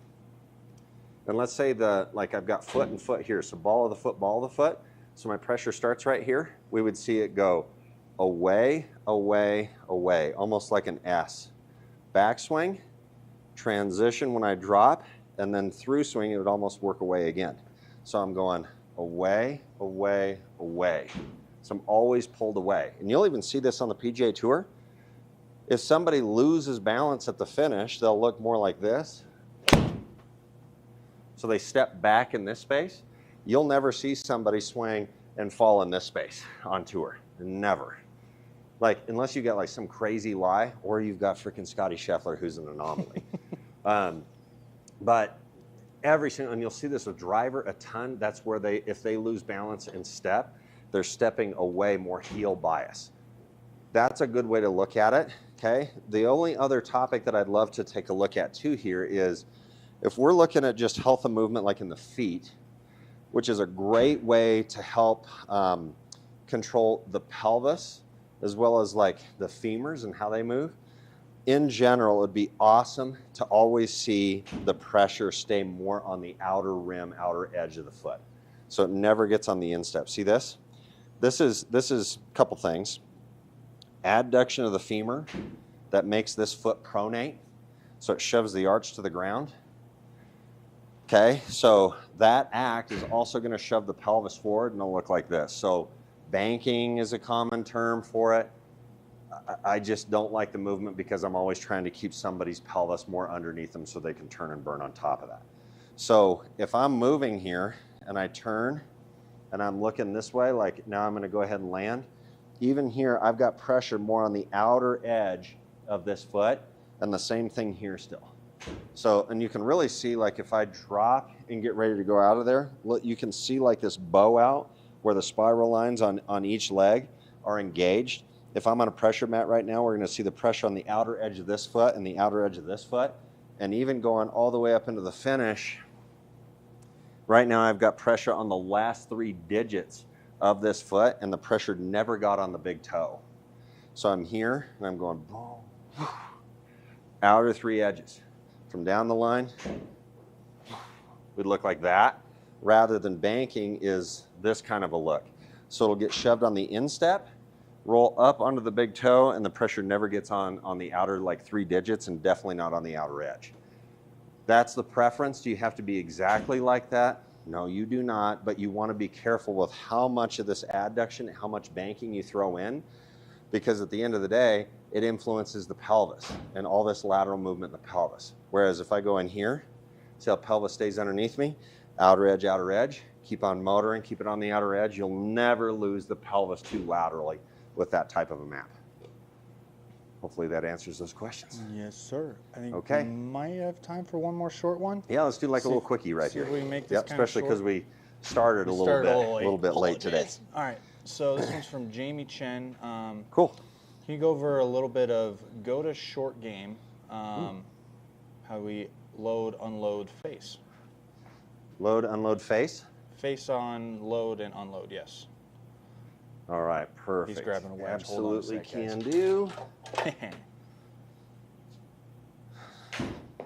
and let's say like I've got foot and foot here, so ball of the foot, ball of the foot, so my pressure starts right here, we would see it go away, away, away, almost like an S. Backswing, transition when I drop, and then through swing, it would almost work away again. So I'm going away, away, away. So I'm always pulled away. And you'll even see this on the PGA Tour. If somebody loses balance at the finish, they'll look more like this. So they step back in this space. You'll never see somebody swing and fall in this space on tour. Never. Like, unless you got like some crazy lie, or you've got freaking Scotty Scheffler, who's an anomaly. But every single, and you'll see this with driver a ton, that's where if they lose balance and step, they're stepping away, more heel bias. That's a good way to look at it, okay? The only other topic that I'd love to take a look at too here is, if we're looking at just health of movement like in the feet, which is a great way to help control the pelvis, as well as like the femurs and how they move, in general, it would be awesome to always see the pressure stay more on the outer rim, outer edge of the foot. So it never gets on the instep. See this? This is a couple things. Adduction of the femur that makes this foot pronate, so it shoves the arch to the ground. Okay, so that act is also going to shove the pelvis forward and it'll look like this. So banking is a common term for it. I just don't like the movement because I'm always trying to keep somebody's pelvis more underneath them so they can turn and burn on top of that. So if I'm moving here and I turn and I'm looking this way, like now I'm going to go ahead and land. Even here, I've got pressure more on the outer edge of this foot, and the same thing here still. So, and you can really see, like if I drop and get ready to go out of there, look, you can see like this bow out where the spiral lines on each leg are engaged. If I'm on a pressure mat right now, we're going to see the pressure on the outer edge of this foot and the outer edge of this foot, and even going all the way up into the finish. Right now I've got pressure on the last 3 digits of this foot, and the pressure never got on the big toe. So I'm here and I'm going boom, outer 3 edges. From down the line, would look like that, rather than banking is this kind of a look. So it'll get shoved on the instep, roll up onto the big toe, and the pressure never gets on the outer like 3 digits, and definitely not on the outer edge. That's the preference. Do you have to be exactly like that? No, you do not, but you want to be careful with how much of this adduction, how much banking you throw in, because at the end of the day, it influences the pelvis and all this lateral movement in the pelvis. Whereas if I go in here, see how pelvis stays underneath me, outer edge, keep on motoring, keep it on the outer edge, you'll never lose the pelvis too laterally with that type of a map. Hopefully that answers those questions. Yes, sir. I think Okay. we might have time for one more short one. Yeah, let's do like a little quickie right see here. if we can make this Yep, kind of especially because short. we started a little bit late today. All right, so this one's from Jamie Chen. Cool. Can you go over a little bit of go to short game, how we load, unload, face? Load, unload, face? Face on, load, and unload, yes. All right, perfect. He's grabbing a wedge. Absolutely Hold on a sec, can do.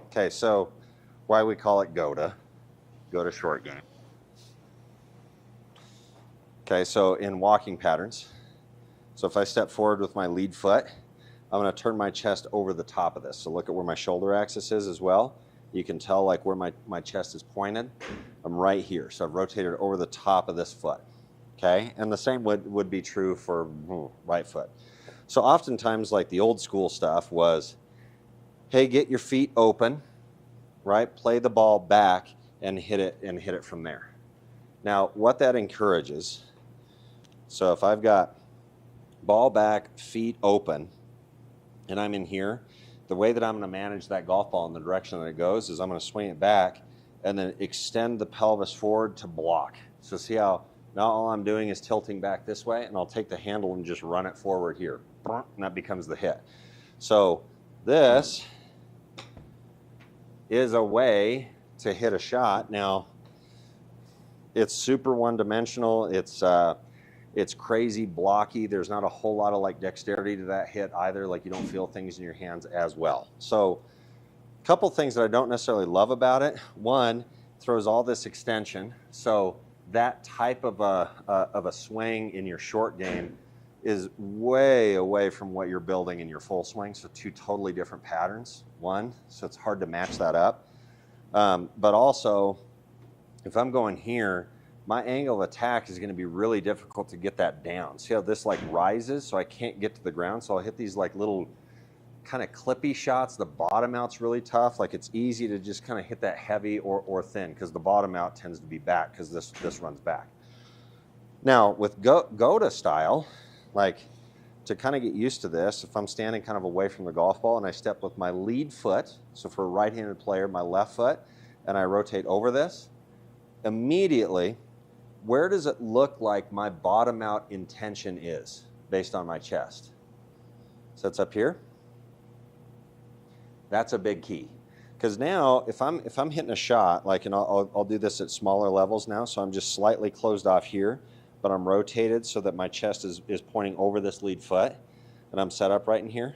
Okay, so why we call it go to short game. Okay, so in walking patterns, so if I step forward with my lead foot, I'm going to turn my chest over the top of this. So look at where my shoulder axis is as well. You can tell like where my chest is pointed. I'm right here, so I've rotated over the top of this foot. Okay, and the same would be true for right foot. So oftentimes, like the old school stuff was, hey, get your feet open, right? Play the ball back and hit it from there. Now, what that encourages, so if I've got ball back, feet open, and I'm in here, the way that I'm going to manage that golf ball in the direction that it goes is I'm going to swing it back and then extend the pelvis forward to block. So see how now all I'm doing is tilting back this way, and I'll take the handle and just run it forward here, and that becomes the hit. So this is a way to hit a shot. Now, it's super one-dimensional. It's crazy blocky. There's not a whole lot of like dexterity to that hit either. Like you don't feel things in your hands as well. So a couple things that I don't necessarily love about it. One, throws all this extension. So that type of a swing in your short game is way away from what you're building in your full swing. So two totally different patterns. One, so it's hard to match that up. But also, if I'm going here, my angle of attack is going to be really difficult to get that down. See how this like rises, so I can't get to the ground. So I'll hit these like little kind of clippy shots. The bottom out's really tough. Like it's easy to just kind of hit that heavy or thin because the bottom out tends to be back because this runs back. Now with Goda style, like to kind of get used to this, if I'm standing kind of away from the golf ball and I step with my lead foot, so for a right-handed player, my left foot, and I rotate over this, immediately, where does it look like my bottom out intention is based on my chest? So it's up here. That's a big key. Because now, if I'm hitting a shot, like, and I'll do this at smaller levels now, so I'm just slightly closed off here, but I'm rotated so that my chest is pointing over this lead foot, and I'm set up right in here.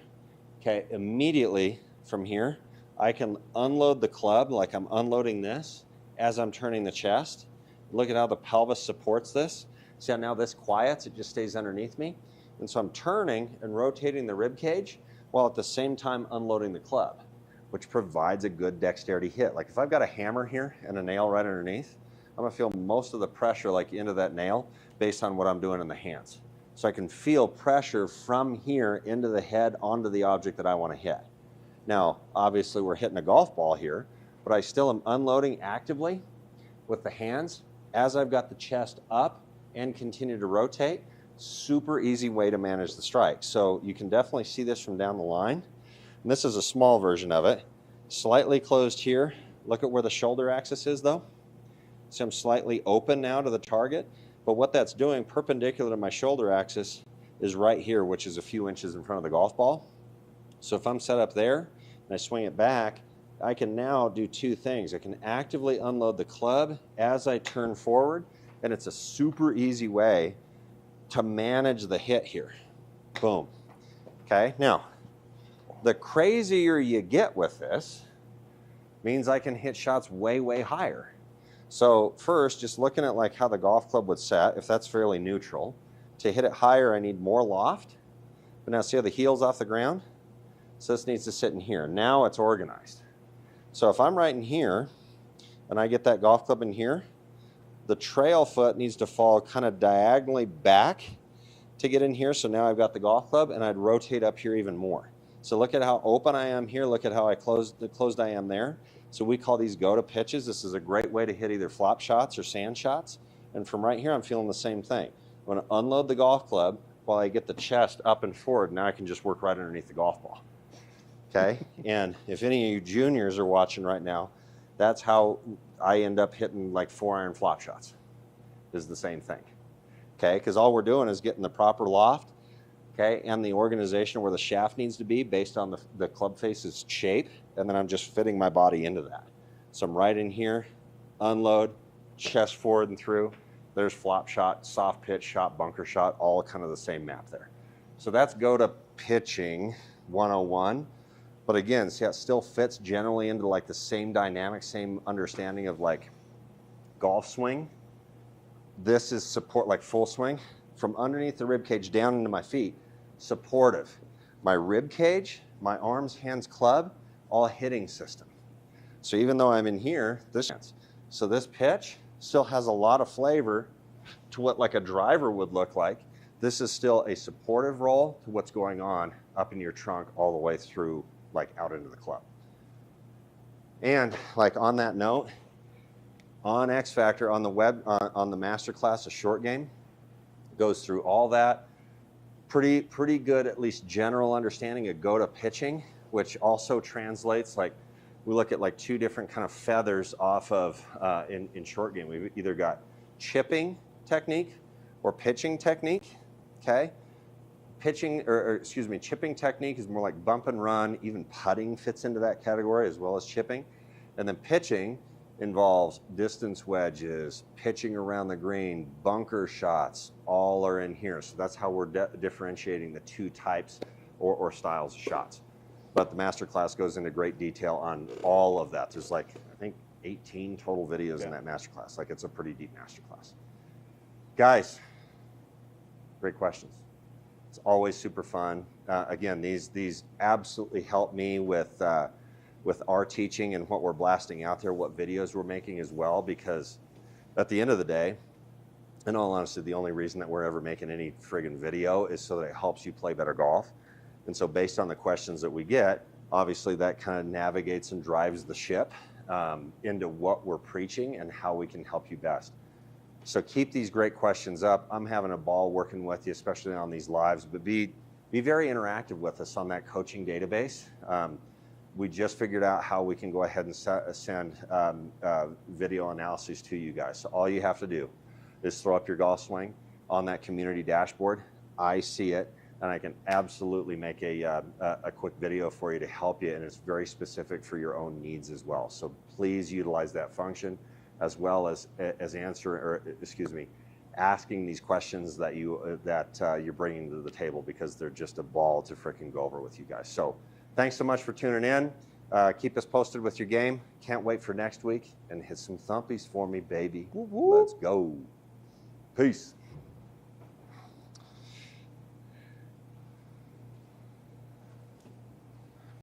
Okay, immediately from here, I can unload the club like I'm unloading this as I'm turning the chest. Look at how the pelvis supports this. See how now this quiets, it just stays underneath me. And so I'm turning and rotating the rib cage while at the same time unloading the club, which provides a good dexterity hit. Like if I've got a hammer here and a nail right underneath, I'm gonna feel most of the pressure like into that nail based on what I'm doing in the hands. So I can feel pressure from here into the head onto the object that I wanna hit. Now, obviously we're hitting a golf ball here, but I still am unloading actively with the hands as I've got the chest up and continue to rotate. Super easy way to manage the strike. So you can definitely see this from down the line. And this is a small version of it. Slightly closed here. Look at where the shoulder axis is though. See I'm slightly open now to the target, but what that's doing perpendicular to my shoulder axis is right here, which is a few inches in front of the golf ball. So if I'm set up there and I swing it back, I can now do two things. I can actively unload the club as I turn forward, and it's a super easy way to manage the hit here. Boom. Okay, now, the crazier you get with this means I can hit shots way, way higher. So first, just looking at like how the golf club would set, if that's fairly neutral, to hit it higher I need more loft. But now see how the heel's off the ground? So this needs to sit in here. Now it's organized. So if I'm right in here, and I get that golf club in here, the trail foot needs to fall kind of diagonally back to get in here. So now I've got the golf club, and I'd rotate up here even more. So look at how open I am here. Look at how closed I am there. So we call these go-to pitches. This is a great way to hit either flop shots or sand shots. And from right here, I'm feeling the same thing. I'm going to unload the golf club, while I get the chest up and forward. Now I can just work right underneath the golf ball. Okay, and if any of you juniors are watching right now, that's how I end up hitting like 4-iron flop shots, is the same thing. Okay, because all we're doing is getting the proper loft, okay, and the organization where the shaft needs to be based on the club face's shape, and then I'm just fitting my body into that. So I'm right in here, unload, chest forward and through. There's flop shot, soft pitch shot, bunker shot, all kind of the same map there. So that's go to pitching 101. But again, see how it still fits generally into like the same dynamic, same understanding of like golf swing. This is support, like full swing, from underneath the rib cage down into my feet, supportive. My rib cage, my arms, hands, club, all hitting system. So even though I'm in here, this pitch still has a lot of flavor to what like a driver would look like. This is still a supportive roll to what's going on up in your trunk all the way through, like out into the club. And like on that note, on X Factor, on the web, on the masterclass, a short game, goes through all that. Pretty good, at least general understanding of go to pitching, which also translates, like we look at like 2 different kind of feathers off of, in short game. We've either got chipping technique or pitching technique, okay? Chipping technique is more like bump and run. Even putting fits into that category as well as chipping. And then pitching involves distance wedges, pitching around the green, bunker shots, all are in here. So that's how we're differentiating the 2 types or styles of shots. But the masterclass goes into great detail on all of that. There's like, I think 18 total videos in that masterclass. Like it's a pretty deep masterclass. Guys, great questions. It's always super fun. Again, these absolutely help me with our teaching and what we're blasting out there, what videos we're making as well, because at the end of the day, in all honesty, the only reason that we're ever making any friggin' video is so that it helps you play better golf. And so based on the questions that we get, obviously that kind of navigates and drives the ship into what we're preaching and how we can help you best. So keep these great questions up. I'm having a ball working with you, especially on these lives, but be very interactive with us on that coaching database. We just figured out how we can go ahead and send video analyses to you guys. So all you have to do is throw up your golf swing on that community dashboard. I see it, and I can absolutely make a quick video for you to help you, and it's very specific for your own needs as well. So please utilize that function, as well as asking these questions that you're bringing to the table, because they're just a ball to freaking go over with you guys. So thanks so much for tuning in. Keep us posted with your game. Can't wait for next week, and hit some thumpies for me, baby. Let's go. Peace.